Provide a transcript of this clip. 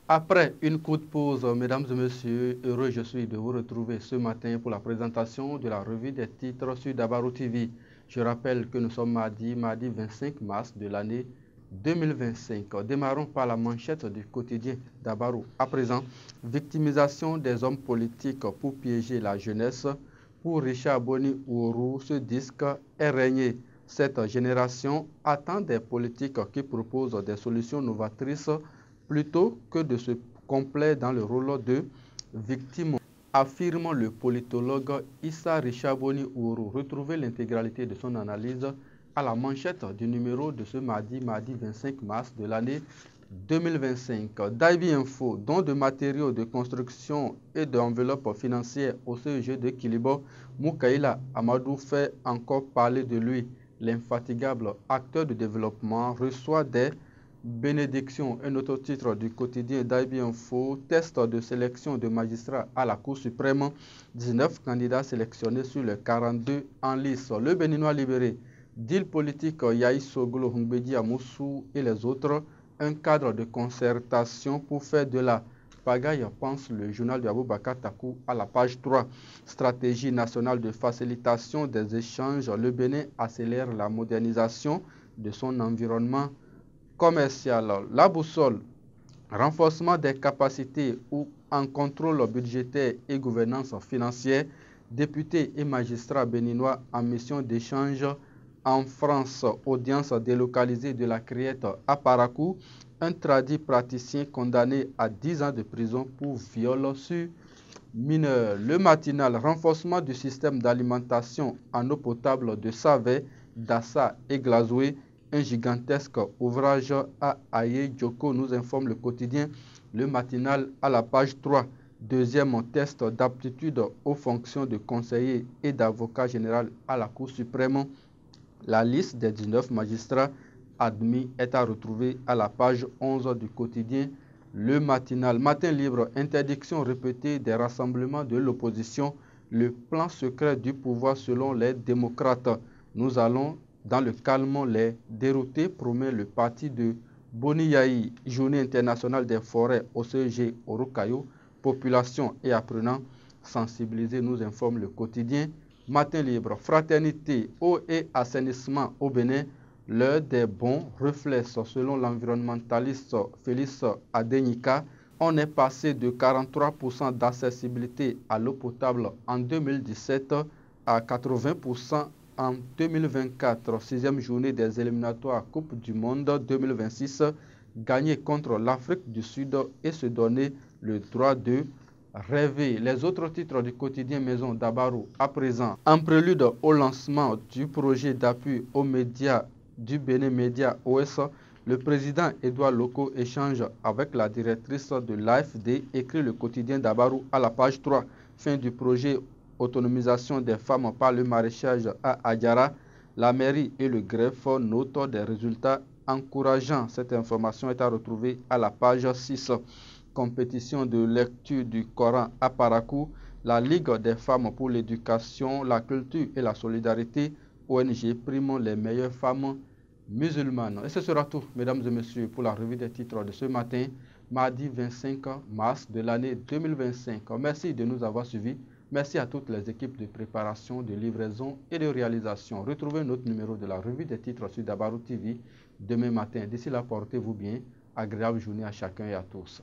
Après une courte pause, mesdames et messieurs, heureux je suis de vous retrouver ce matin pour la présentation de la revue des titres sur Dabarou TV. Je rappelle que nous sommes mardi 25 mars de l'année 2025. Démarrons par la manchette du quotidien Dabarou. À présent, victimisation des hommes politiques pour piéger la jeunesse. Pour Richard Boni Ourou, ce disque est régné. Cette génération attend des politiques qui proposent des solutions novatrices plutôt que de se complaire dans le rôle de victime, affirme le politologue Issa Richard Boni Ourou. Retrouvez l'intégralité de son analyse à la manchette du numéro de ce mardi 25 mars de l'année 2025. Daibi Info, don de matériaux de construction et d'enveloppes financières au CEG de Kilibo, Moukaïla Amadou fait encore parler de lui. L'infatigable acteur de développement reçoit des bénédiction, un autre titre du quotidien Daibi Info, test de sélection de magistrats à la Cour suprême, 19 candidats sélectionnés sur les 42 en lice. Le Béninois libéré, deal politique Yaï Soglo, Hungbedi Amoussou et les autres, un cadre de concertation pour faire de la pagaille, pense le journal de Aboubakar Takou à la page 3. Stratégie nationale de facilitation des échanges, le Bénin accélère la modernisation de son environnement commercial. La boussole, renforcement des capacités ou en contrôle budgétaire et gouvernance financière, députés et magistrats béninois en mission d'échange en France, audience délocalisée de la Criette à Parakou, un tradit praticien condamné à 10 ans de prison pour viol sur mineur. Le matinal, renforcement du système d'alimentation en eau potable de Savet, Dassa et Glazoué, un gigantesque ouvrage à Aye Djoko, nous informe le quotidien Le Matinal à la page 3. Deuxième test d'aptitude aux fonctions de conseiller et d'avocat général à la Cour suprême. La liste des 19 magistrats admis est à retrouver à la page 11 du quotidien Le Matinal. Matin libre, interdiction répétée des rassemblements de l'opposition, le plan secret du pouvoir selon les démocrates. Nous allons dans le calme les dérouter, promet le parti de Boni Yaï. Journée internationale des forêts au CEG au Rocaillou. Population et apprenants sensibilisés, nous informe le quotidien Matin libre. Fraternité, eau et assainissement au Bénin, l'heure des bons reflets selon l'environnementaliste Félix Adenika. On est passé de 43% d'accessibilité à l'eau potable en 2017 à 80% en 2024. Sixième journée des éliminatoires Coupe du Monde 2026. Gagner contre l'Afrique du Sud et se donner le droit de rêver. Les autres titres du quotidien Maison Dabarou à présent. En prélude au lancement du projet d'appui aux médias du Bénin Média OS, le président Edouard Loko échange avec la directrice de l'AFD, écrit le quotidien Dabarou à la page 3. Fin du projet autonomisation des femmes par le maraîchage à Adjara. La mairie et le greffe notent des résultats encourageants. Cette information est à retrouver à la page 6. Compétition de lecture du Coran à Parakou, la Ligue des femmes pour l'éducation, la culture et la solidarité, ONG prime les meilleures femmes musulmanes. Et ce sera tout, mesdames et messieurs, pour la revue des titres de ce matin, mardi 25 mars de l'année 2025. Merci de nous avoir suivis. Merci à toutes les équipes de préparation, de livraison et de réalisation. Retrouvez notre numéro de la revue des titres sur Dabarou TV demain matin. D'ici là, portez-vous bien. Agréable journée à chacun et à tous.